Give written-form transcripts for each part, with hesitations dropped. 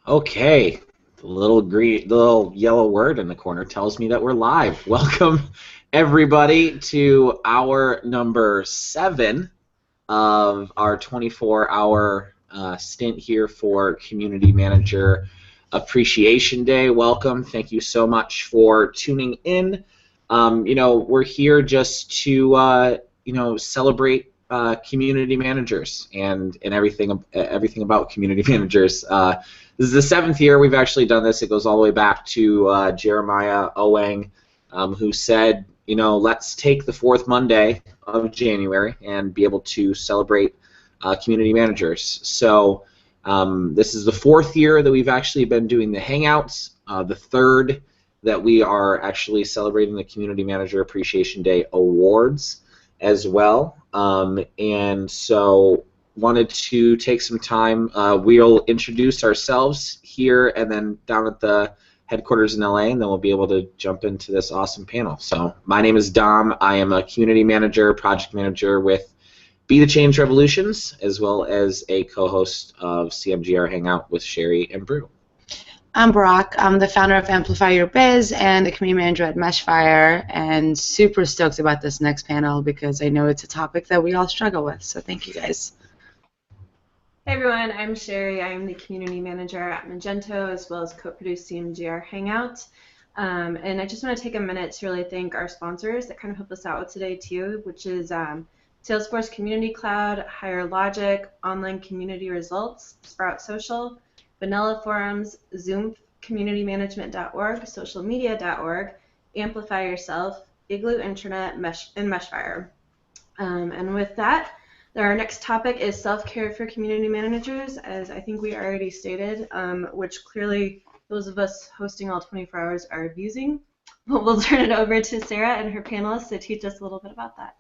Okay, the little yellow word in the corner tells me that we're live. Welcome, everybody, to hour number 7 of our 24-hour stint here for Community Manager Appreciation Day. Welcome. Thank you so much for tuning in. We're here just to celebrate community managers and everything about community managers. This is the 7th year we've actually done this. It goes all the way back to Jeremiah Owang, who said, let's take the 4th Monday of January and be able to celebrate community managers. So this is the 4th year that we've actually been doing the Hangouts, the 3rd that we are actually celebrating the Community Manager Appreciation Day Awards as well. And so wanted to take some time. We'll introduce ourselves here and then down at the headquarters in LA, and then we'll be able to jump into this awesome panel. So my name is Dom. I am a community manager, project manager with Be the Change Revolutions, as well as a co-host of CMGR Hangout with Sherry and Brew. I'm Brock. I'm the founder of Amplify Your Biz and a community manager at Meshfire, and super stoked about this next panel because I know it's a topic that we all struggle with. So thank you guys. Hey everyone, I'm Sherry. I am the community manager at Magento as well as co-produce CMGR Hangout. And I just want to take a minute to really thank our sponsors that kind of help us out with today too, which is Salesforce Community Cloud, Higher Logic, Online Community Results, Sprout Social, Vanilla Forums, Zoom CommunityManagement.org, socialmedia.org, Amplify Yourself, Igloo Internet, and Meshfire. And with that, our next topic is self-care for community managers, as I think we already stated, which clearly those of us hosting all 24 hours are abusing. But we'll turn it over to Sarah and her panelists to teach us a little bit about that.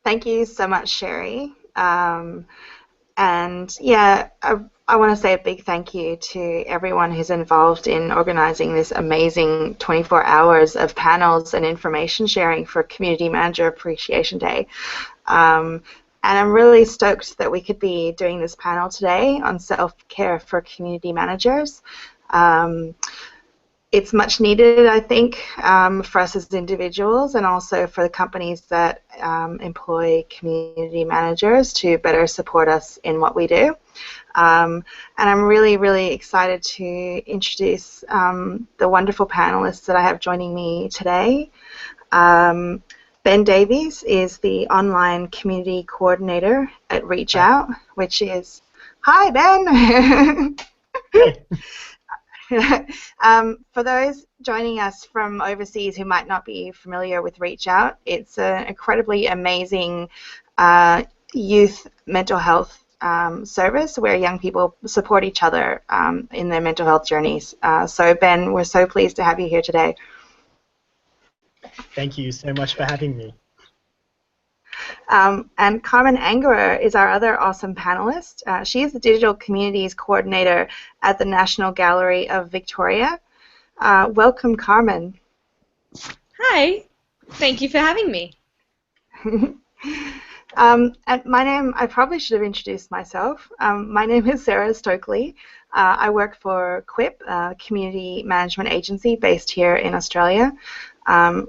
Thank you so much, Sherry. And yeah, I want to say a big thank you to everyone who's involved in organizing this amazing 24 hours of panels and information sharing for Community Manager Appreciation Day. And I'm really stoked that we could be doing this panel today on self-care for community managers. It's much needed, I think, for us as individuals and also for the companies that employ community managers to better support us in what we do. And I'm really, really excited to introduce the wonderful panelists that I have joining me today. Ben Davies is the online community coordinator at Reach Out, which is... Hi, Ben! For those joining us from overseas who might not be familiar with Reach Out, it's an incredibly amazing youth mental health service where young people support each other in their mental health journeys. So Ben, we're so pleased to have you here today. Thank you so much for having me. And Carmen Angerer is our other awesome panelist. She is the Digital Communities Coordinator at the National Gallery of Victoria. Welcome, Carmen. Hi. Thank you for having me. And my name, I probably should have introduced myself. My name is Sarah Stokely. I work for QUIP, a community management agency based here in Australia.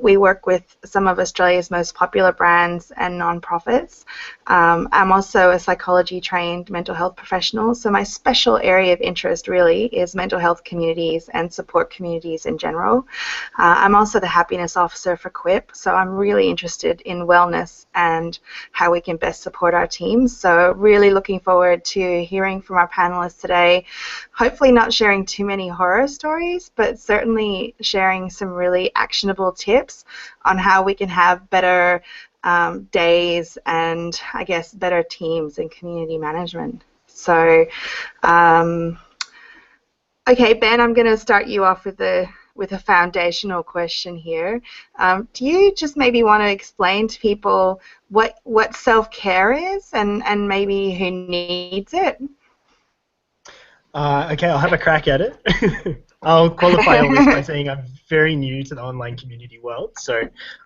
We work with some of Australia's most popular brands and nonprofits. I'm also a psychology-trained mental health professional, so my special area of interest really is mental health communities and support communities in general. I'm also the happiness officer for QUIP, so I'm really interested in wellness and how we can best support our teams. So really looking forward to hearing from our panelists today, hopefully not sharing too many horror stories, but certainly sharing some really actionable tips on how we can have better days and, I guess, better teams in community management. So, okay, Ben, I'm going to start you off with a foundational question here. Do you just maybe want to explain to people what self-care is and maybe who needs it? Okay, I'll have a crack at it. I'll qualify all this by saying I'm very new to the online community world, so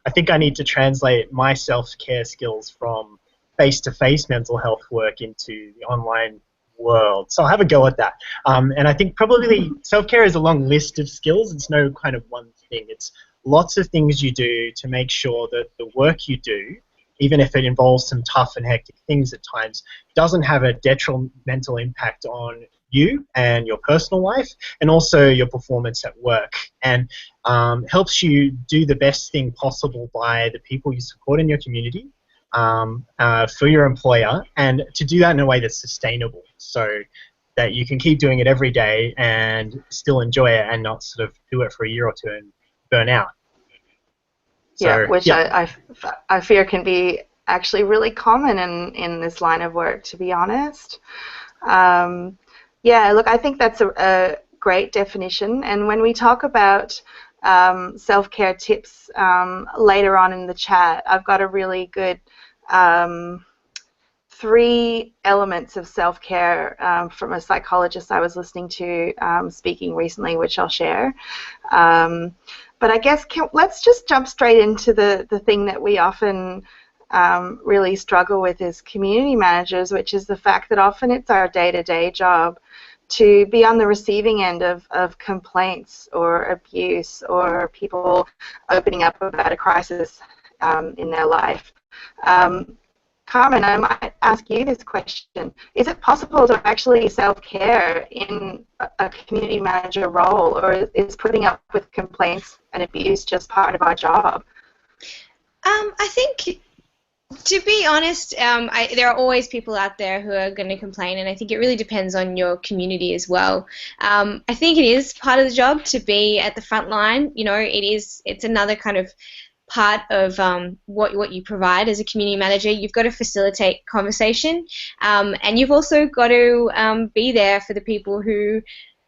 I think I need to translate my self-care skills from face-to-face mental health work into the online world. So I'll have a go at that. And I think probably self-care is a long list of skills. It's no kind of one thing. It's lots of things you do to make sure that the work you do, even if it involves some tough and hectic things at times, doesn't have a detrimental impact on you and your personal life, and also your performance at work, and helps you do the best thing possible by the people you support in your community, for your employer, and to do that in a way that's sustainable, so that you can keep doing it every day and still enjoy it and not sort of do it for a year or two and burn out. Yeah, So, which yeah. I fear can be actually really common in this line of work, to be honest. Yeah, look, I think that's a great definition. And when we talk about self-care tips later on in the chat, I've got a really good 3 elements of self-care from a psychologist I was listening to speaking recently, which I'll share. But I guess let's just jump straight into the thing that we often really struggle with as community managers, which is the fact that often it's our day-to-day job to be on the receiving end of complaints or abuse or people opening up about a crisis in their life. Carmen, I might ask you this question. Is it possible to actually self-care in a community manager role, or is putting up with complaints and abuse just part of our job? I think, to be honest, there are always people out there who are going to complain, and I think it really depends on your community as well. I think it is part of the job to be at the front line. You know, it's another kind of part of what you provide as a community manager. You've got to facilitate conversation, and you've also got to be there for the people who,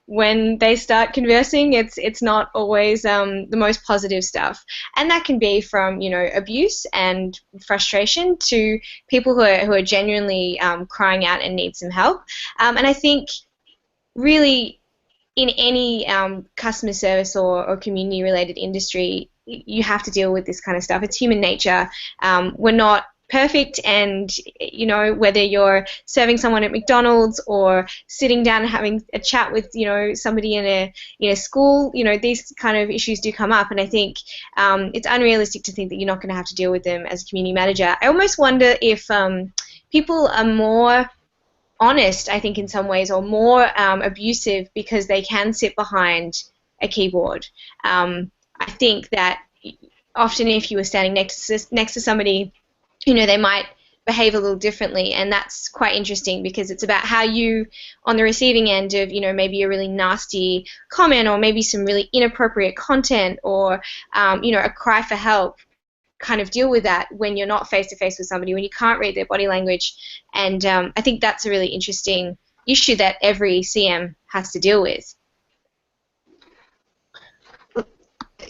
when they start conversing, it's not always the most positive stuff, and that can be from abuse and frustration to people who are genuinely crying out and need some help. And I think really in any customer service or community related industry, you have to deal with this kind of stuff. It's human nature. We're not perfect, and whether you're serving someone at McDonald's or sitting down and having a chat with somebody in a school, these kind of issues do come up, and I think it's unrealistic to think that you're not going to have to deal with them as a community manager. I almost wonder if people are more honest, I think, in some ways, or more abusive because they can sit behind a keyboard. I think that often if you were standing next to somebody, they might behave a little differently, and that's quite interesting because it's about how you, on the receiving end of, maybe a really nasty comment or maybe some really inappropriate content or, a cry for help, kind of deal with that when you're not face-to-face with somebody, when you can't read their body language. And I think that's a really interesting issue that every CM has to deal with.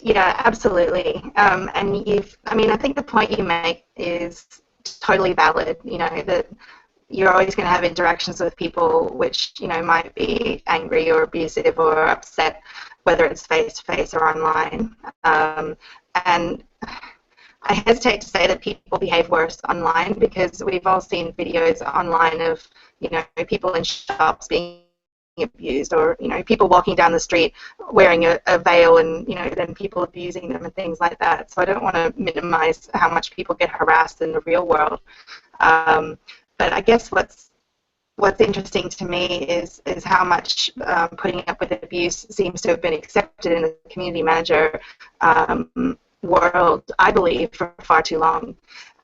Yeah, absolutely. And I think the point you make is totally valid, that you're always going to have interactions with people which, might be angry or abusive or upset, whether it's face-to-face or online. And I hesitate to say that people behave worse online because we've all seen videos online of, people in shops being abused, or people walking down the street wearing a veil and then people abusing them and things like that. So I don't want to minimize how much people get harassed in the real world, but I guess what's interesting to me is how much putting up with abuse seems to have been accepted in the community manager world, I believe, for far too long.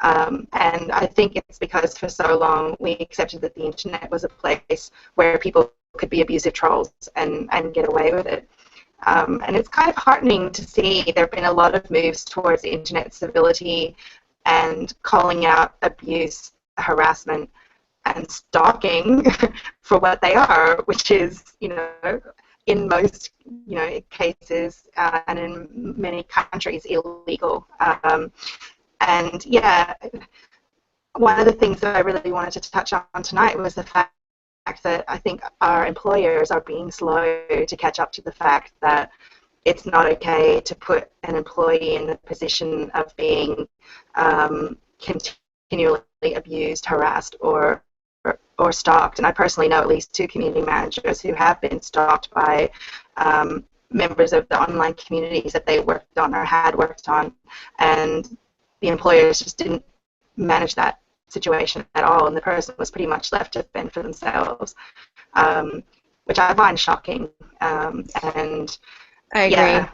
And I think it's because for so long we accepted that the internet was a place where people could be abusive trolls and get away with it. And it's kind of heartening to see there have been a lot of moves towards internet civility and calling out abuse, harassment, and stalking for what they are, which is, in most cases and in many countries illegal. And yeah, one of the things that I really wanted to touch on tonight was the fact that I think our employers are being slow to catch up to the fact that it's not okay to put an employee in the position of being continually abused, harassed, or or stalked. And I personally know at least 2 community managers who have been stalked by members of the online communities that they worked on or had worked on, and the employers just didn't manage that situation at all, and the person was pretty much left to fend for themselves, which I find shocking. And I agree. yeah.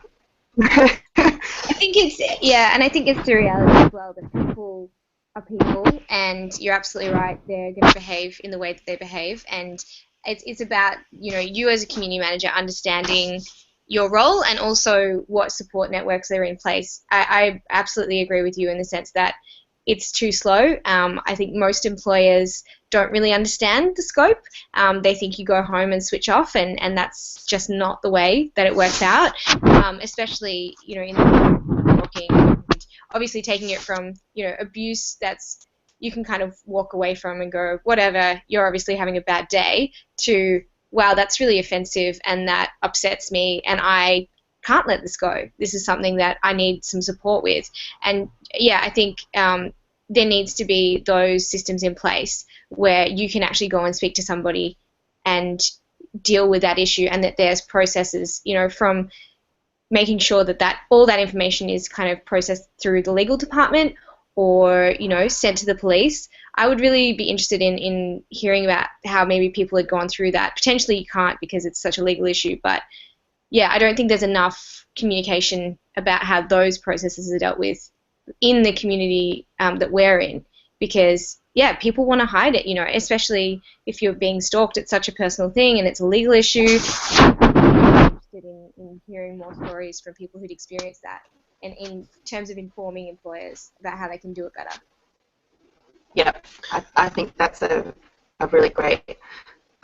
I think and I think it's the reality as well that people are people, and you're absolutely right. They're going to behave in the way that they behave, and it's about you as a community manager understanding your role and also what support networks are in place. I absolutely agree with you in the sense that it's too slow. I think most employers don't really understand the scope. They think you go home and switch off, and that's just not the way that it works out, especially in talking, and obviously taking it from abuse that's you can kind of walk away from and go, whatever, you're obviously having a bad day, to, wow, that's really offensive and that upsets me and I can't let this go. This is something that I need some support with. And yeah, I think there needs to be those systems in place where you can actually go and speak to somebody and deal with that issue, and that there's processes, from making sure that all that information is kind of processed through the legal department or, sent to the police. I would really be interested in hearing about how maybe people had gone through that. Potentially you can't because it's such a legal issue, but yeah, I don't think there's enough communication about how those processes are dealt with in the community that we're in, because yeah, people want to hide it, especially if you're being stalked. It's such a personal thing and it's a legal issue. I'm interested in hearing more stories from people who'd experienced that, and in terms of informing employers about how they can do it better. Yeah, I think that's a really great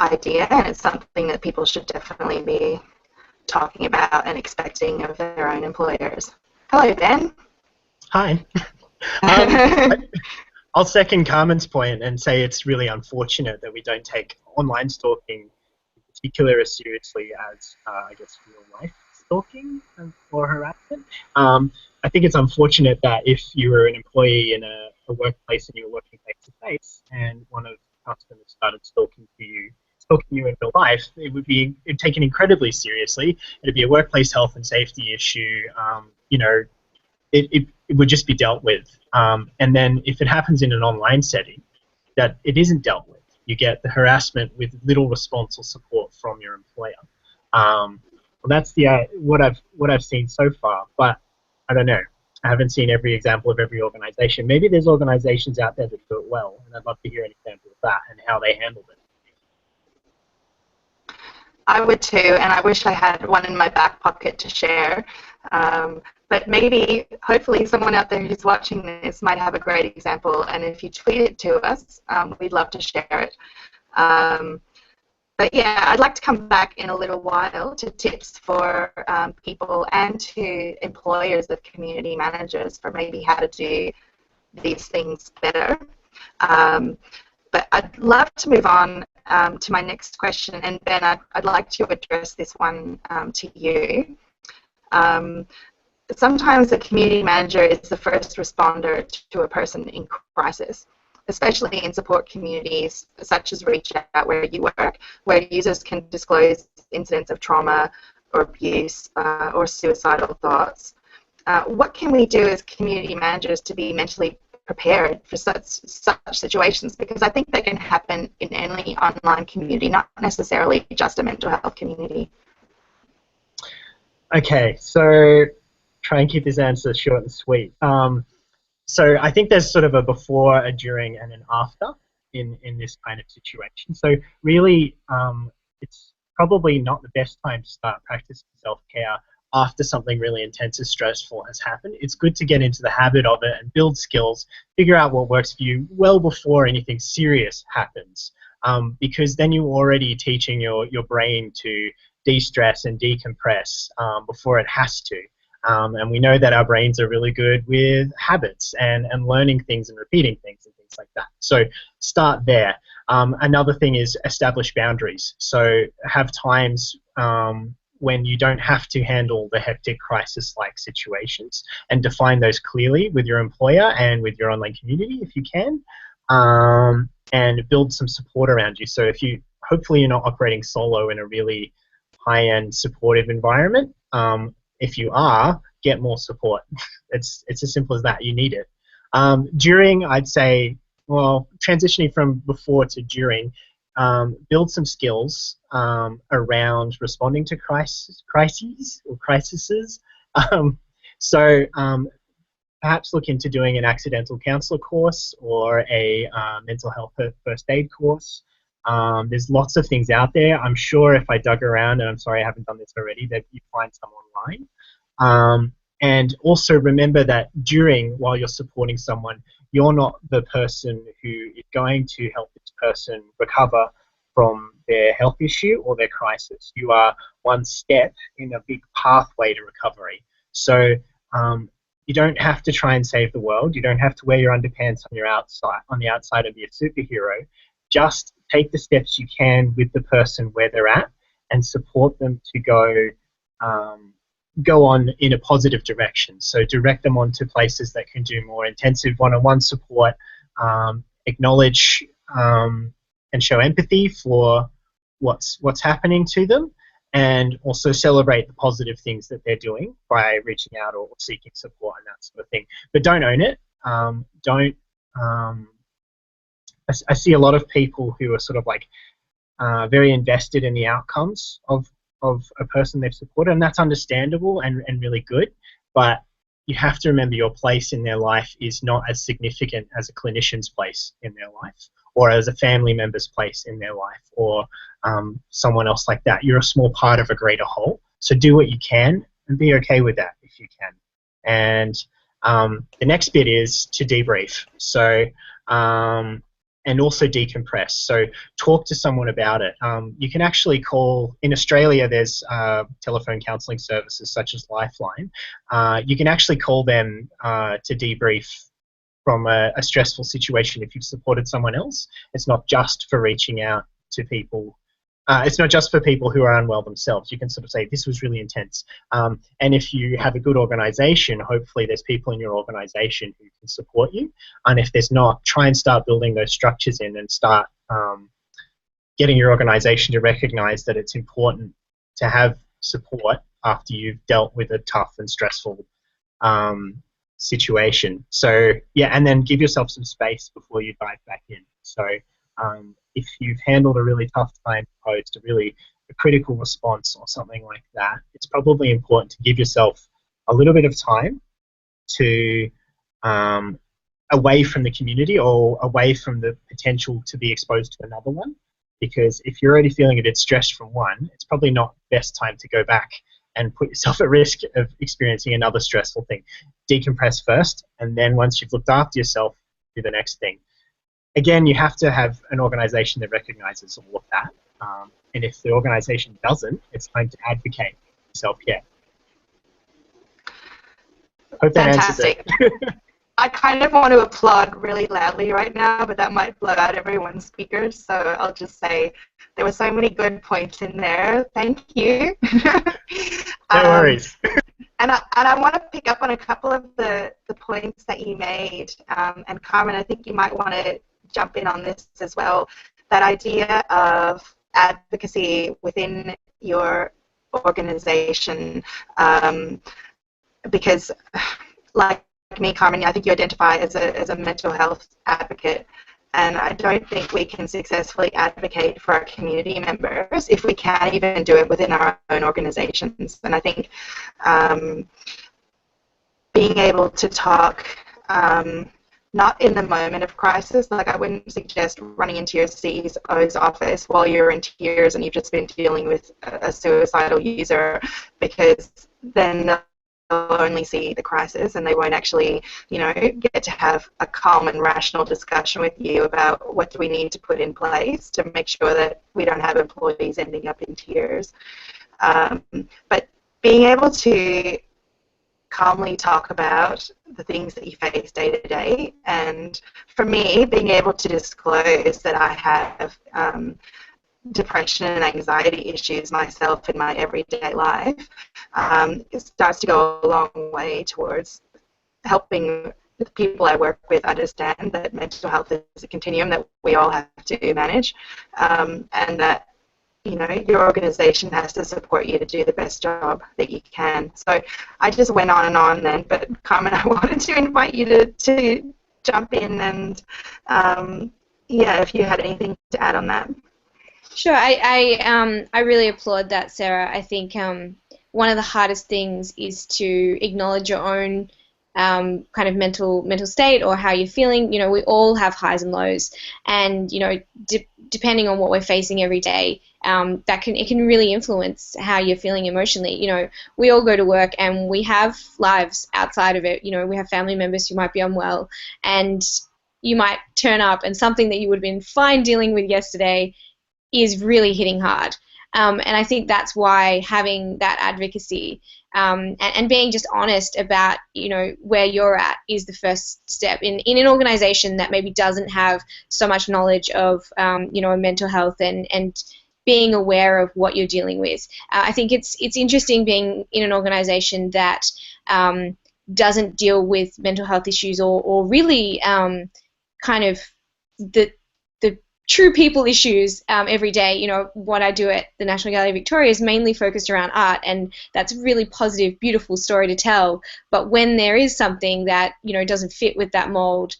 idea, and it's something that people should definitely be talking about and expecting of their own employers. Hello, Ben. Hi. I'll second Carmen's point and say it's really unfortunate that we don't take online stalking in particular as seriously as, I guess, real-life stalking or harassment. I think it's unfortunate that if you were an employee in a workplace and you were working face-to-face and one of the customers started stalking you in real life, it would be taken incredibly seriously. It would be a workplace health and safety issue. It would just be dealt with. And then if it happens in an online setting, that it isn't dealt with, you get the harassment with little response or support from your employer. Well, that's what I've seen so far. But I don't know. I haven't seen every example of every organization. Maybe there's organizations out there that do it well, and I'd love to hear an example of that and how they handled it. I would too, and I wish I had one in my back pocket to share. But maybe, hopefully, someone out there who's watching this might have a great example, and if you tweet it to us, we'd love to share it. But yeah, I'd like to come back in a little while to tips for people and to employers of community managers for maybe how to do these things better. But I'd love to move on to my next question, and Ben, I'd like to address this one to you. Sometimes a community manager is the first responder to a person in crisis, especially in support communities such as Reach Out where you work, where users can disclose incidents of trauma or abuse or suicidal thoughts. What can we do as community managers to be mentally prepared for such situations? Because I think they can happen in any online community, not necessarily just a mental health community. Okay, so try and keep this answer short and sweet. So I think there's sort of a before, a during, and an after in this kind of situation. So really, it's probably not the best time to start practicing self-care after something really intense and stressful has happened. It's good to get into the habit of it and build skills, figure out what works for you well before anything serious happens, because then you're already teaching your brain to de-stress and decompress before it has to. And we know that our brains are really good with habits and learning things and repeating things and things like that. So start there. Another thing is establish boundaries. So have times when you don't have to handle the hectic crisis-like situations, and define those clearly with your employer and with your online community if you can. and build some support around you. So if you, hopefully you're not operating solo in a really high-end supportive environment. If you are, get more support. It's as simple as that. You need it. During, I'd say, well, transitioning from before to during, build some skills around responding to crises or crises. So perhaps look into doing an accidental counselor course or a mental health first aid course. There's lots of things out there. I'm sure if I dug around, and I'm sorry I haven't done this already, that you find some online. And also remember that while you're supporting someone, you're not the person who is going to help this person recover from their health issue or their crisis. You are one step in a big pathway to recovery. So you don't have to try and save the world. You don't have to wear your underpants on the outside of your superhero. Just take the steps you can with the person where they're at and support them to go on in a positive direction. So direct them on to places that can do more intensive one-on-one support, acknowledge and show empathy for what's happening to them, and also celebrate the positive things that they're doing by reaching out or seeking support and that sort of thing. But don't own it. I see a lot of people who are sort of like very invested in the outcomes of a person they've supported, and that's understandable and really good, but you have to remember your place in their life is not as significant as a clinician's place in their life, or as a family member's place in their life, or someone else like that. You're a small part of a greater whole, so do what you can and be okay with that if you can. And the next bit is to debrief. So and also decompress. So talk to someone about it. You can actually call, in Australia there's telephone counselling services such as Lifeline. You can actually call them to debrief from a stressful situation if you've supported someone else. It's not just for reaching out to people. It's not just for people who are unwell themselves. You can sort of say, this was really intense. And if you have a good organisation, hopefully there's people in your organisation who can support you. And if there's not, try and start building those structures in and start getting your organisation to recognise that it's important to have support after you've dealt with a tough and stressful situation. So, yeah, and then give yourself some space before you dive back in. So if you've handled a really tough time post, a critical response or something like that, it's probably important to give yourself a little bit of time to away from the community or away from the potential to be exposed to another one. Because if you're already feeling a bit stressed from one, it's probably not the best time to go back and put yourself at risk of experiencing another stressful thing. Decompress first, and then once you've looked after yourself, do the next thing. Again, you have to have an organisation that recognises all of that. And if the organisation doesn't, it's time to advocate for self-care. Hope that Fantastic. answers it. I kind of want to applaud really loudly right now, but that might blow out everyone's speakers, so I'll just say there were so many good points in there. Thank you. No worries. And I want to pick up on a couple of the points that you made. And Carmen, I think you might want to jump in on this as well. That idea of advocacy within your organization, because like me, Carmen, I think you identify as a mental health advocate, and I don't think we can successfully advocate for our community members if we can't even do it within our own organizations. And I think being able to talk not in the moment of crisis, like I wouldn't suggest running into your CEO's office while you're in tears and you've just been dealing with a suicidal user, because then they'll only see the crisis and they won't actually, get to have a calm and rational discussion with you about what do we need to put in place to make sure that we don't have employees ending up in tears. But being able to calmly talk about the things that you face day to day, and for me, being able to disclose that I have depression and anxiety issues myself in my everyday life, it starts to go a long way towards helping the people I work with understand that mental health is a continuum that we all have to manage, and that your organization has to support you to do the best job that you can. So I just went on and on then, but Carmen, I wanted to invite you to jump in and if you had anything to add on that. Sure, I really applaud that, Sarah. I think one of the hardest things is to acknowledge your own kind of mental state or how you're feeling. We all have highs and lows, and depending on what we're facing every day, it can really influence how you're feeling emotionally. We all go to work and we have lives outside of it. We have family members who might be unwell, and you might turn up and something that you would have been fine dealing with yesterday is really hitting hard. And I think that's why having that advocacy and being just honest about where you're at is the first step in an organization that maybe doesn't have so much knowledge of mental health and being aware of what you're dealing with. I think it's interesting being in an organization that doesn't deal with mental health issues or really kind of the true people issues every day. What I do at the National Gallery of Victoria is mainly focused around art, and that's a really positive, beautiful story to tell. But when there is something that doesn't fit with that mold,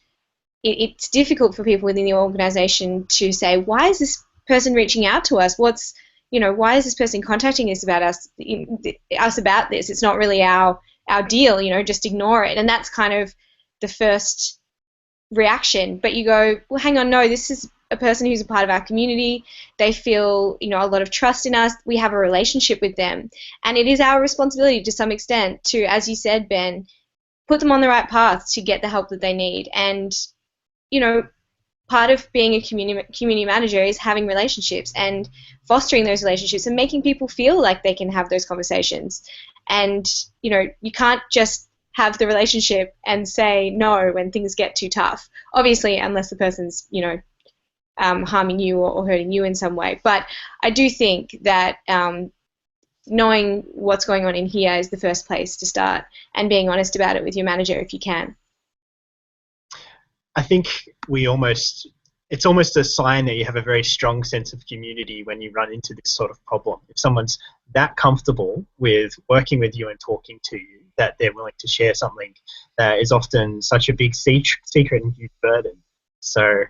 it's difficult for people within the organisation to say, why is this person reaching out to us? Why is this person contacting us about about this? It's not really our deal. Just ignore it. And that's kind of the first reaction. But you go, well, hang on, no, this is a person who's a part of our community. They feel, a lot of trust in us. We have a relationship with them. And it is our responsibility to some extent to, as you said, Ben, put them on the right path to get the help that they need. And, part of being a community manager is having relationships and fostering those relationships and making people feel like they can have those conversations. And, you can't just have the relationship and say no when things get too tough. Obviously, unless the person's, harming you or hurting you in some way. But I do think that knowing what's going on in here is the first place to start, and being honest about it with your manager if you can. I think it's almost a sign that you have a very strong sense of community when you run into this sort of problem. If someone's that comfortable with working with you and talking to you that they're willing to share something that is often such a big secret and huge burden. So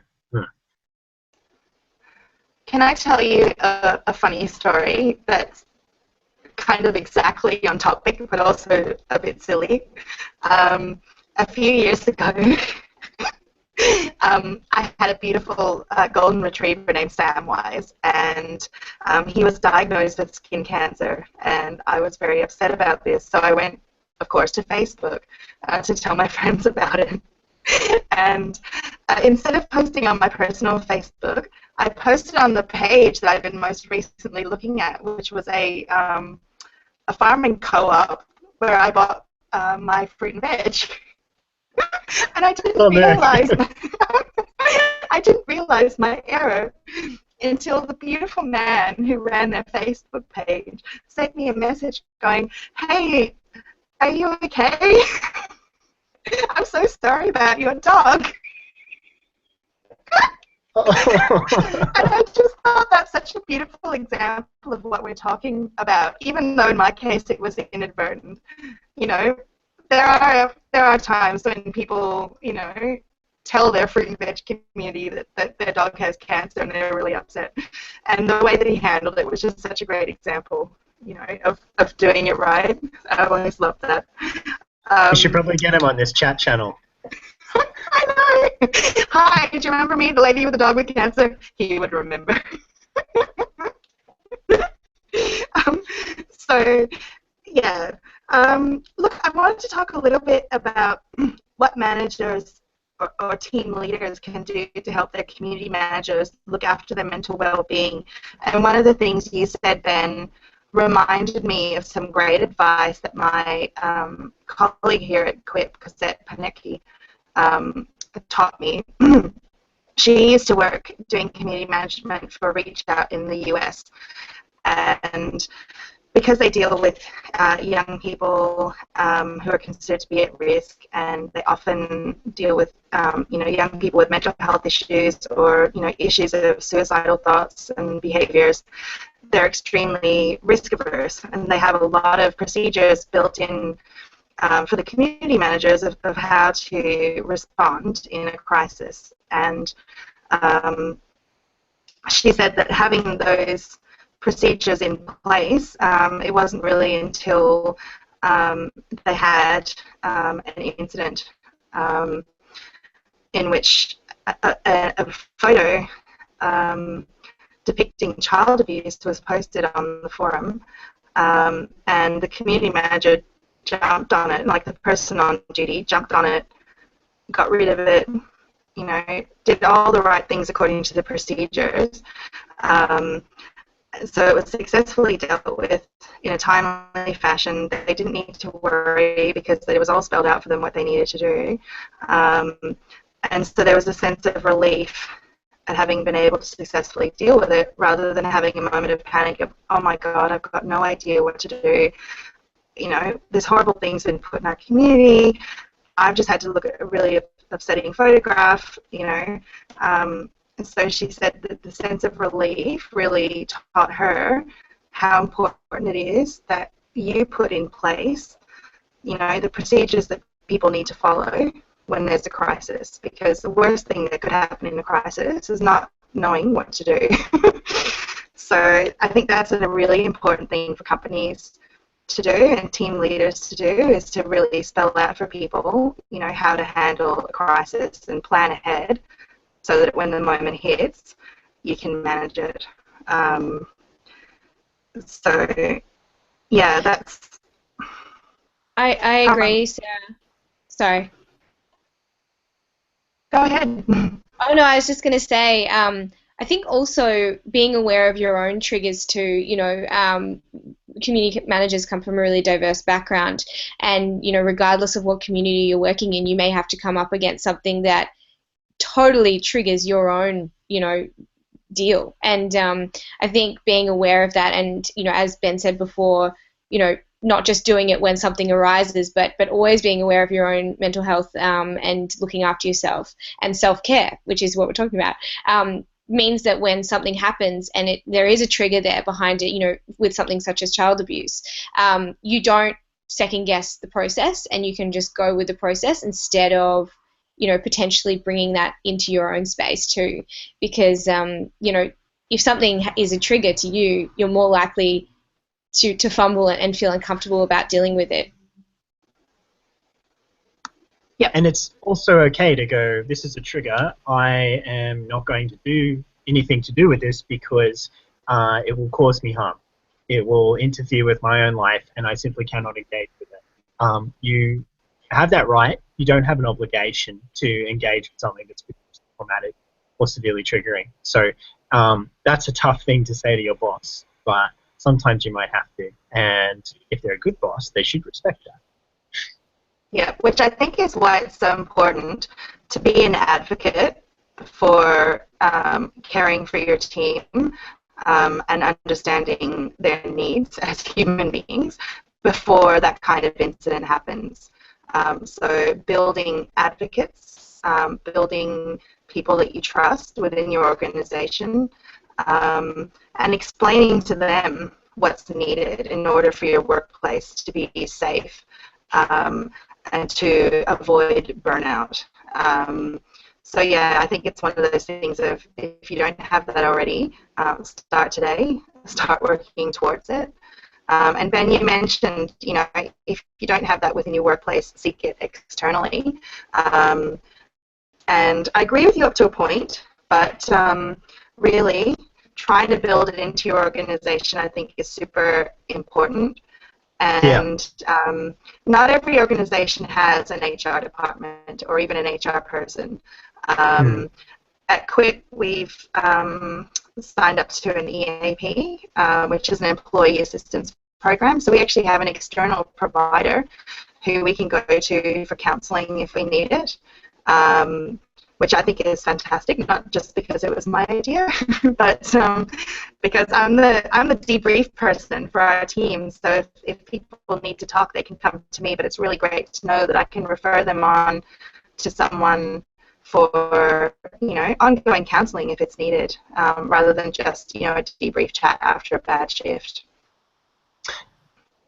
Can I tell you a funny story that's kind of exactly on topic, but also a bit silly? A few years ago, I had a beautiful golden retriever named Samwise, and he was diagnosed with skin cancer, and I was very upset about this. So I went, of course, to Facebook to tell my friends about it. And instead of posting on my personal Facebook, I posted on the page that I've been most recently looking at, which was a farming co-op where I bought my fruit and veg. And I didn't realize my error until the beautiful man who ran their Facebook page sent me a message going, "Hey, are you okay? I'm so sorry about your dog." And I just thought that's such a beautiful example of what we're talking about, even though in my case it was inadvertent. There are times when people, tell their fruit and veg community that their dog has cancer and they're really upset. And the way that he handled it was just such a great example, of doing it right. I always loved that. You should probably get him on this chat channel. I know. Hi, do you remember me, the lady with the dog with cancer? He would remember. Look, I wanted to talk a little bit about what managers or team leaders can do to help their community managers look after their mental well-being. And one of the things you said, Ben, reminded me of some great advice that my colleague here at Quip, Cosette Panecki, taught me. She used to work doing community management for Reach Out in the US. And because they deal with young people who are considered to be at risk, and they often deal with young people with mental health issues or issues of suicidal thoughts and behaviours. They're extremely risk averse, and they have a lot of procedures built in for the community managers of how to respond in a crisis. And she said that having those procedures in place, it wasn't really until they had an incident in which a photo depicting child abuse was posted on the forum, and the community manager jumped on it, like the person on duty jumped on it, got rid of it, did all the right things according to the procedures. So it was successfully dealt with in a timely fashion. They didn't need to worry because it was all spelled out for them what they needed to do. And so there was a sense of relief at having been able to successfully deal with it, rather than having a moment of panic of, oh my God, I've got no idea what to do. This horrible thing's been put in our community. I've just had to look at a really upsetting photograph, And so she said that the sense of relief really taught her how important it is that you put in place, the procedures that people need to follow when there's a crisis, because the worst thing that could happen in a crisis is not knowing what to do. So I think that's a really important thing for companies to do and team leaders to do, is to really spell out for people, how to handle a crisis and plan ahead so that when the moment hits, you can manage it. So, yeah, that's... I agree, Sarah. Sorry. Go ahead. Oh, no, I was just going to say, I think also being aware of your own triggers too, community managers come from a really diverse background, and, regardless of what community you're working in, you may have to come up against something that totally triggers your own, deal. And I think being aware of that, and, as Ben said before, not just doing it when something arises, but always being aware of your own mental health and looking after yourself, and self-care, which is what we're talking about, means that when something happens and there is a trigger there behind it, with something such as child abuse, you don't second guess the process, and you can just go with the process instead of, potentially bringing that into your own space too. Because, if something is a trigger to you, you're more likely to fumble and feel uncomfortable about dealing with it. Yeah, and it's also okay to go, this is a trigger, I am not going to do anything to do with this because it will cause me harm. It will interfere with my own life, and I simply cannot engage with it. You have that right. You don't have an obligation to engage with something that's traumatic or severely triggering. So that's a tough thing to say to your boss, but sometimes you might have to. And if they're a good boss, they should respect that. Yeah, which I think is why it's so important to be an advocate for caring for your team and understanding their needs as human beings before that kind of incident happens. So building advocates, building people that you trust within your organization, and explaining to them what's needed in order for your workplace to be safe and to avoid burnout. So yeah, I think it's one of those things of, if you don't have that already, start today, start working towards it. And Ben, you mentioned, if you don't have that within your workplace, seek it externally. And I agree with you up to a point, but really trying to build it into your organization, I think, is super important. And not every organization has an HR department or even an HR person. At Quip, we've signed up to an EAP, which is an employee assistance program. So we actually have an external provider who we can go to for counselling if we need it. which I think is fantastic, not just because it was my idea, but because I'm the debrief person for our team. So if people need to talk, they can come to me. But it's really great to know that I can refer them on to someone for ongoing counselling if it's needed, rather than just a debrief chat after a bad shift.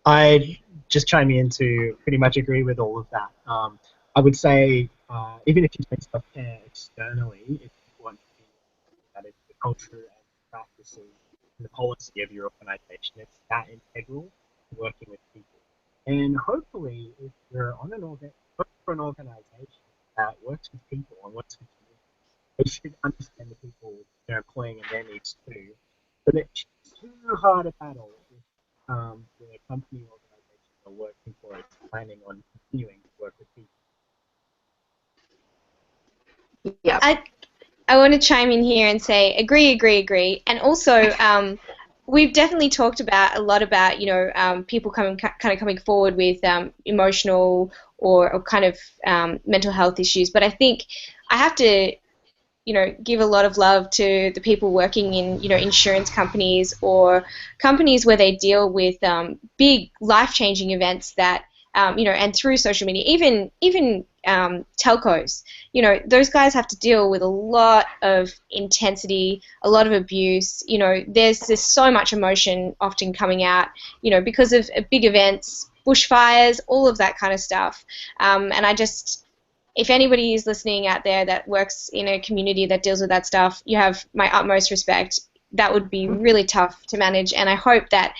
I just chime in to pretty much agree with all of that. I would say even if you take self-care externally, it's important to think that it's the culture and practices and the policy of your organisation. It's that integral to working with people. And hopefully, if you're on work for an organisation that works with people and works with community, they should understand the people they're employing and their needs too. But it's too hard a battle if the company or organisation you're working for is planning on continuing to work with people. Yeah. I want to chime in here and say agree. And also, we've definitely talked a lot about people kind of coming forward with emotional or kind of mental health issues. But I think I have to give a lot of love to the people working in insurance companies or companies where they deal with big life-changing events that and through social media, even telcos, those guys have to deal with a lot of intensity, a lot of abuse. There's so much emotion often coming out, because of big events, bushfires, all of that kind of stuff. And if anybody is listening out there that works in a community that deals with that stuff, you have my utmost respect. That would be really tough to manage, and I hope that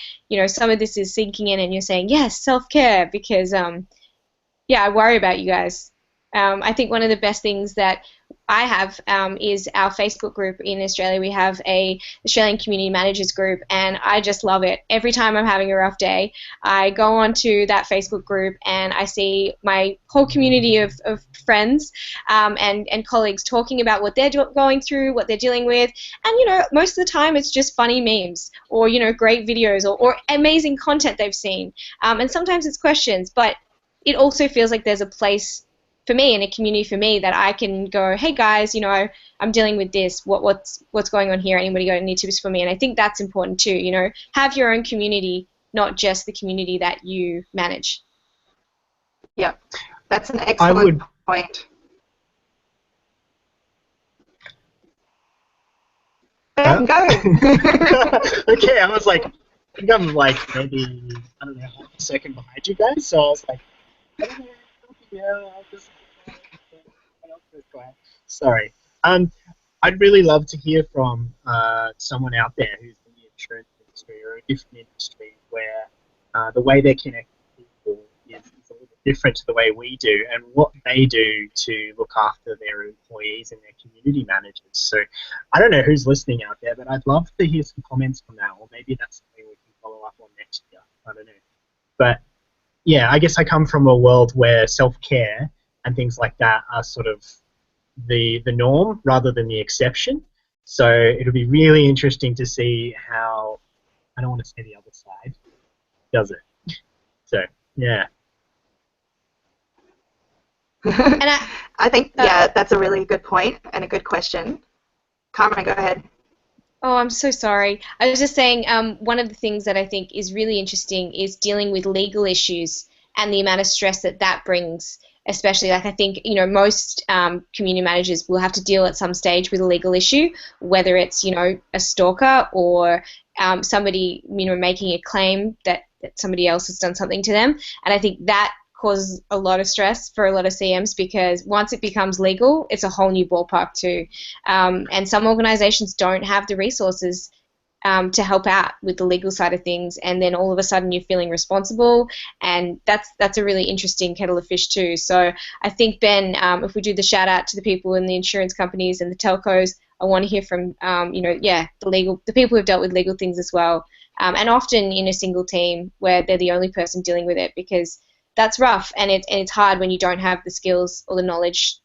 some of this is sinking in and you're saying yes, self-care, because I worry about you guys. I think one of the best things that I have is our Facebook group in Australia. We have a Australian Community Managers group, and I just love it. Every time I'm having a rough day, I go onto that Facebook group and I see my whole community of friends and colleagues talking about what they're going through, what they're dealing with, and most of the time it's just funny memes or great videos or amazing content they've seen, and sometimes it's questions, but it also feels like there's a place for me and a community for me that I can go, hey guys, I'm dealing with this. What's going on here? Anybody got any tips for me? And I think that's important too. Have your own community, not just the community that you manage. Yeah, that's an excellent point. Go. Okay, I was like, I think I'm like maybe half a second behind you guys. So I was like, I'll just go ahead. Sorry. I'd really love to hear from someone out there who's in the insurance industry or a different industry where the way they connect with people is a little bit different to the way we do, and what they do to look after their employees and their community managers. So I don't know who's listening out there, but I'd love to hear some comments on that, or maybe that's something we can follow up on next year. I don't know. But yeah, I guess I come from a world where self-care and things like that are sort of the norm rather than the exception. So it'll be really interesting to see how, I don't want to say the other side, does it? So, yeah. And I think, that's a really good point and a good question. Carmen, go ahead. Oh, I'm so sorry. I was just saying one of the things that I think is really interesting is dealing with legal issues and the amount of stress that brings, especially I think, most community managers will have to deal at some stage with a legal issue, whether it's, a stalker or somebody, making a claim that somebody else has done something to them. And I think that causes a lot of stress for a lot of CMs because once it becomes legal, it's a whole new ballpark too. And some organizations don't have the resources to help out with the legal side of things, and then all of a sudden you're feeling responsible, and that's a really interesting kettle of fish too. So I think, Ben, if we do the shout out to the people in the insurance companies and the telcos, I want to hear from the people who've dealt with legal things as well, and often in a single team where they're the only person dealing with it, because that's rough, and it's hard when you don't have the skills or the knowledge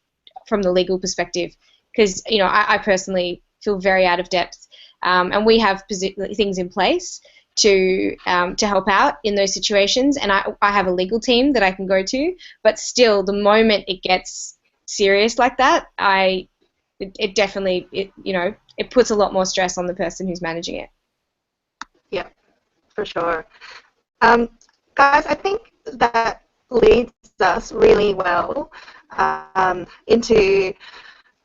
from the legal perspective, because I personally feel very out of depth, and we have things in place to help out in those situations, and I have a legal team that I can go to, but still the moment it gets serious like that, I it definitely, it puts a lot more stress on the person who's managing it. Yeah, for sure. Guys, I think that leads us really well into,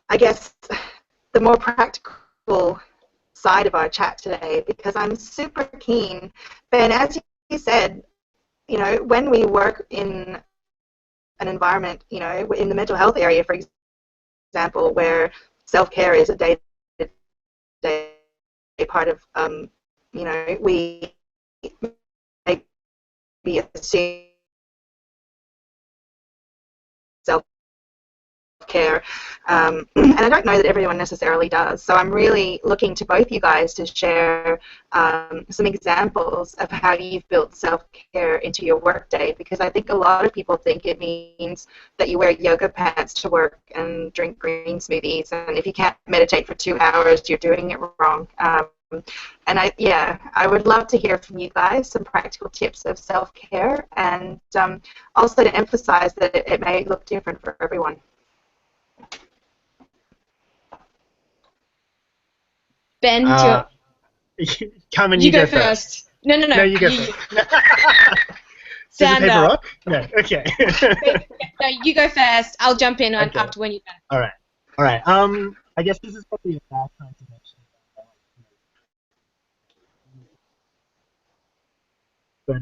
I guess, the more practical side of our chat today, because I'm super keen. Ben, as you said, when we work in an environment, in the mental health area, for example, where self-care is a day-to-day part of, we maybe assume self-care, and I don't know that everyone necessarily does. So I'm really looking to both you guys to share some examples of how you've built self-care into your workday, because I think a lot of people think it means that you wear yoga pants to work and drink green smoothies, and if you can't meditate for 2 hours, you're doing it wrong. And I would love to hear from you guys some practical tips of self-care, and also to emphasize that it may look different for everyone. Ben, Carmen, you you go go first. No, No, you go first. Scissors, paper, rock? No, okay. No, you go first. I'll jump in Okay. after when you're done. All right. I guess this is probably a bad time to mention that,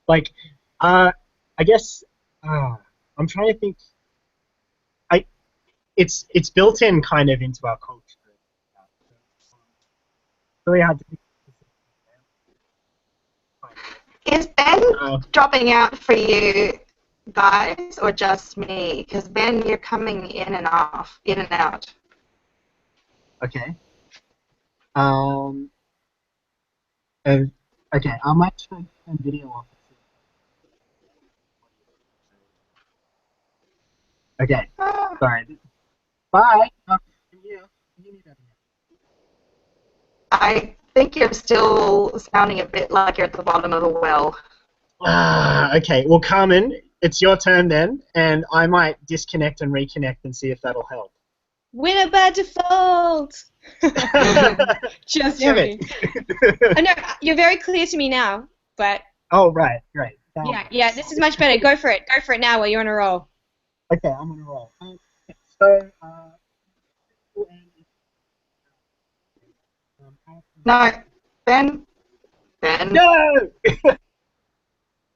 like, I guess I'm trying to think. It's built in kind of into our culture. Really hard to think. Is Ben dropping out for you guys, or just me? Because Ben, you're coming in and out. Okay. Okay, I might turn video off. Okay, sorry. Bye. I think you're still sounding a bit like you're at the bottom of the well. Okay, well, Carmen, it's your turn then, and I might disconnect and reconnect and see if that'll help. Winner by default. Just joking. I know you're very clear to me now, but. Oh, right, great. Yeah, this is much better. Go for it now while you're on a roll. Okay, I'm on a roll. So, no, Ben. No!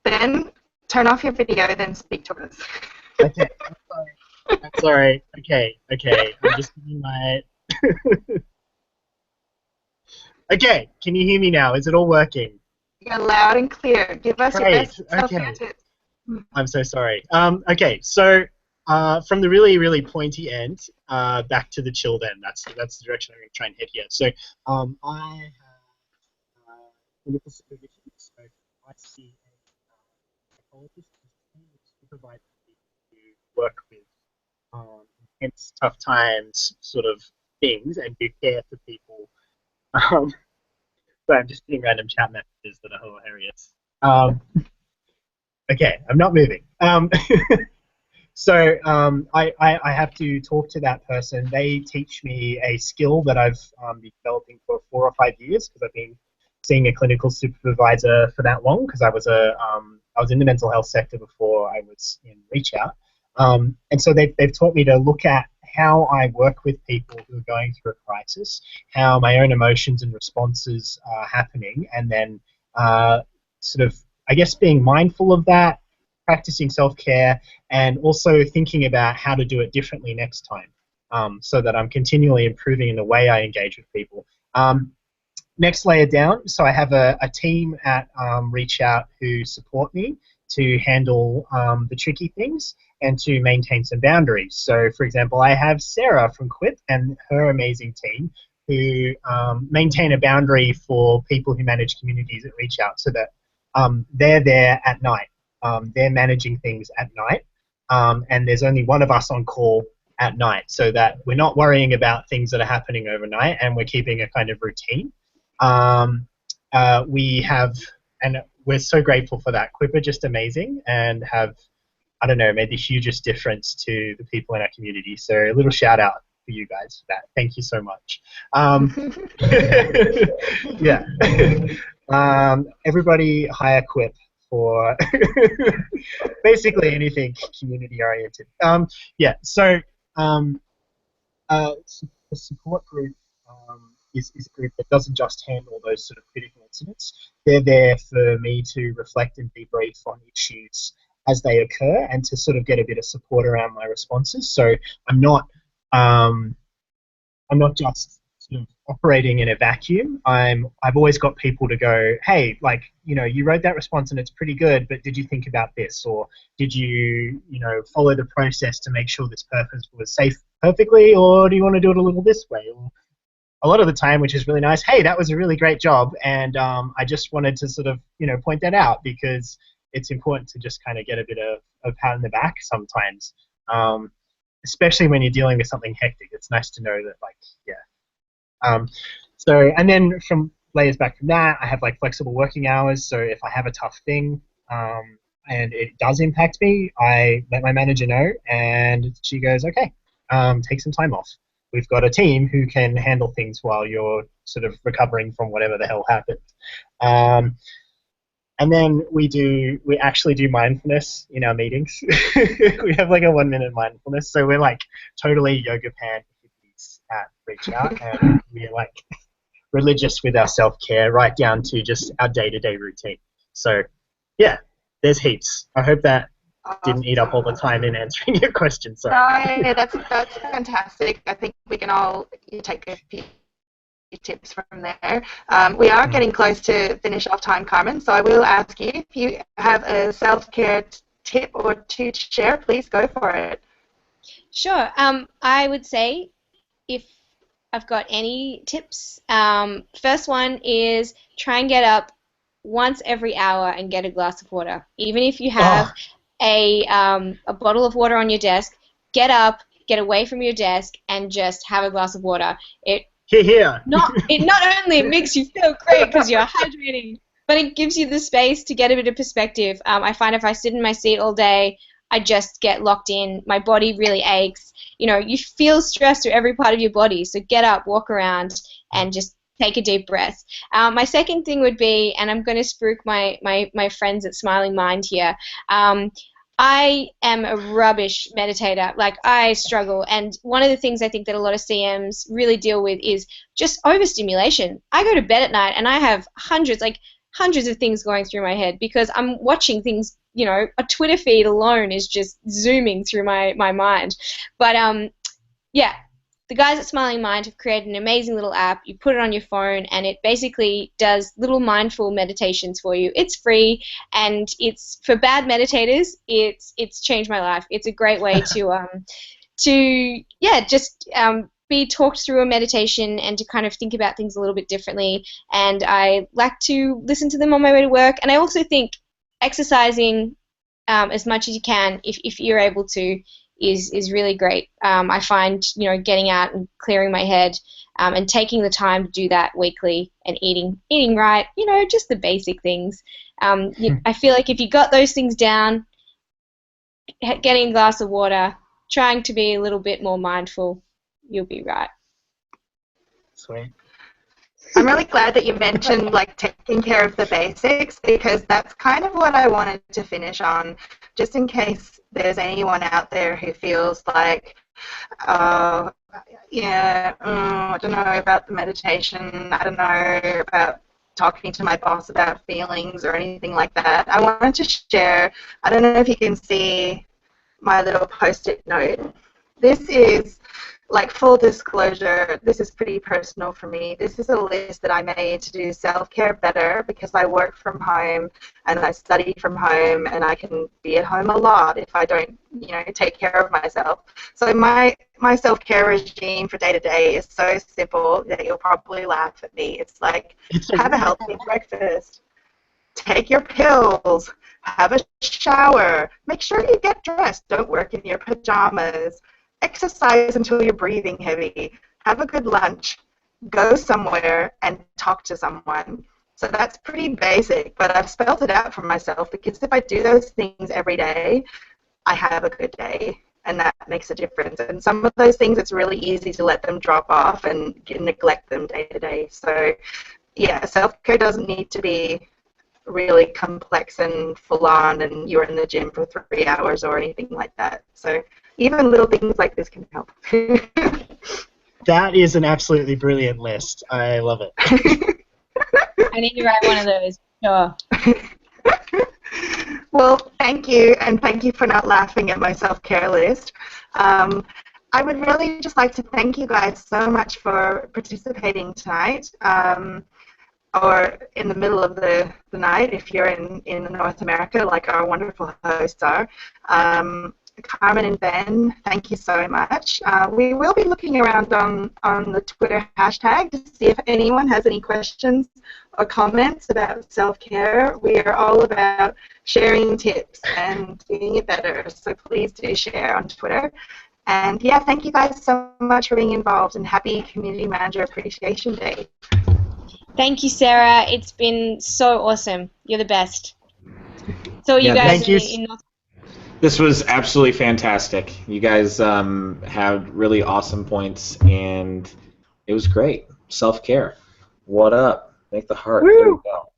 Ben, turn off your video, then speak to us. Okay, I'm sorry. Okay. I'm just giving my... Okay, can you hear me now? Is it all working? You're loud and clear. Give us your best self-care tips. I'm so sorry. Okay, so from the really, really pointy end back to the chill end. That's the direction I'm going to try and head here. So I have clinical supervision. So I see a psychologist who supervises people who work with intense, tough times sort of things and do care for people. So I'm just getting random chat messages that are hilarious. Okay, I'm not moving. So I have to talk to that person. They teach me a skill that I've been developing for 4 or 5 years, because I've been seeing a clinical supervisor for that long, because I was in the mental health sector before I was in Reach Out. And so they've taught me to look at how I work with people who are going through a crisis, how my own emotions and responses are happening, and then sort of, I guess, being mindful of that, practicing self-care, and also thinking about how to do it differently next time, so that I'm continually improving in the way I engage with people. Next layer down, so I have a team at Reach Out who support me to handle the tricky things and to maintain some boundaries. So, for example, I have Sarah from Quip and her amazing team who maintain a boundary for people who manage communities at Reach Out, so that they're there at night. They're managing things at night, and there's only one of us on call at night, so that we're not worrying about things that are happening overnight, and we're keeping a kind of routine. We have, and we're so grateful for that. Quip are just amazing and have, I don't know, made the hugest difference to the people in our community. So a little shout out for you guys for that. Thank you so much. Yeah. Everybody hire Quip for basically anything community oriented. Yeah. So the support group is a group that doesn't just handle those sort of critical incidents. They're there for me to reflect and debrief on issues as they occur and to sort of get a bit of support around my responses. So I'm not just sort of operating in a vacuum. I've always got people to go, hey, like, you know, you wrote that response and it's pretty good, but did you think about this? Or did you, you know, follow the process to make sure this purpose was safe perfectly, or do you want to do it a little this way? Or a lot of the time, which is really nice, hey, that was a really great job, and I just wanted to sort of, you know, point that out because it's important to just kind of get a bit of a pat on the back sometimes, especially when you're dealing with something hectic. It's nice to know that, like, yeah. So, and then from layers back from that, I have like flexible working hours. So if I have a tough thing and it does impact me, I let my manager know, and she goes, okay, take some time off. We've got a team who can handle things while you're sort of recovering from whatever the hell happened. And then we actually do mindfulness in our meetings. We have like a 1-minute mindfulness. So we're like totally yoga pants at Reach Out, and we're like religious with our self-care right down to just our day-to-day routine. So yeah, there's heaps. I hope that didn't eat up all the time in answering your question. So no, that's fantastic. I think we can all take a few tips from there. We are getting close to finish off time, Carmen, so I will ask you if you have a self-care tip or two to share, please go for it. Sure. I would say, if I've got any tips, first one is try and get up once every hour and get a glass of water. Even if you have a bottle of water on your desk, get up, get away from your desk, and just have a glass of water. It not only makes you feel great because you're hydrating, but it gives you the space to get a bit of perspective. I find if I sit in my seat all day, I just get locked in. My body really aches. You know, you feel stress through every part of your body. So get up, walk around, and just take a deep breath. My second thing would be, and I'm going to spook my friends at Smiling Mind here, I am a rubbish meditator. Like, I struggle. And one of the things I think that a lot of CMs really deal with is just overstimulation. I go to bed at night and I have hundreds of things going through my head because I'm watching things. You know, a Twitter feed alone is just zooming through my mind. But yeah, the guys at Smiling Mind have created an amazing little app. You put it on your phone, and it basically does little mindful meditations for you. It's free, and it's for bad meditators. It's changed my life. It's a great way to be talked through a meditation and to kind of think about things a little bit differently. And I like to listen to them on my way to work. And I also think exercising as much as you can, if you're able to, is really great. I find, you know, getting out and clearing my head and taking the time to do that weekly, and eating right, you know, just the basic things. I feel like if you got those things down, getting a glass of water, trying to be a little bit more mindful, you'll be right. sweet. I'm really glad that you mentioned like taking care of the basics, because that's kind of what I wanted to finish on, just in case there's anyone out there who feels like, I don't know about the meditation, I don't know about talking to my boss about feelings or anything like that. I wanted to share, I don't know if you can see my little post-it note. This is, like, full disclosure, this is pretty personal for me. This is a list that I made to do self-care better, because I work from home and I study from home, and I can be at home a lot if I don't, you know, take care of myself. So my self-care regime for day-to-day is so simple that you'll probably laugh at me. It's like, have a healthy breakfast, take your pills, have a shower, make sure you get dressed, don't work in your pajamas, exercise until you're breathing heavy, have a good lunch, go somewhere and talk to someone. So that's pretty basic, but I've spelled it out for myself, because if I do those things every day, I have a good day. and that makes a difference. And some of those things, it's really easy to let them drop off and neglect them day to day. So yeah, self-care doesn't need to be really complex and full on and you're in the gym for 3 hours or anything like that. So even little things like this can help. That is an absolutely brilliant list. I love it. I need to write one of those. Sure. Well, thank you, and thank you for not laughing at my self-care list. I would really just like to thank you guys so much for participating tonight, or in the middle of the night if you're in North America like our wonderful hosts are. Carmen and Ben, thank you so much. We will be looking around on the Twitter hashtag to see if anyone has any questions or comments about self-care. We are all about sharing tips and doing it better, so please do share on Twitter. And yeah, thank you guys so much for being involved, and happy Community Manager Appreciation Day. Thank you, Sarah. It's been so awesome. You're the best. So you Yeah, guys thank you. in North. This was absolutely fantastic. You guys had really awesome points, and it was great. Self-care. What up? Make the heart. Woo! There we go.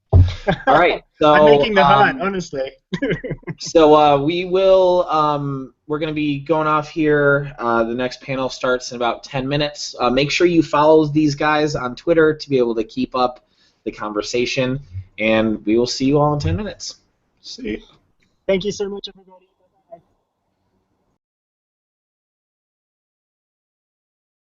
All right. So I'm making the heart, honestly. So we will. We're going to be going off here. The next panel starts in about 10 minutes. Make sure you follow these guys on Twitter to be able to keep up the conversation, and we will see you all in 10 minutes. See. Thank you so much, everybody.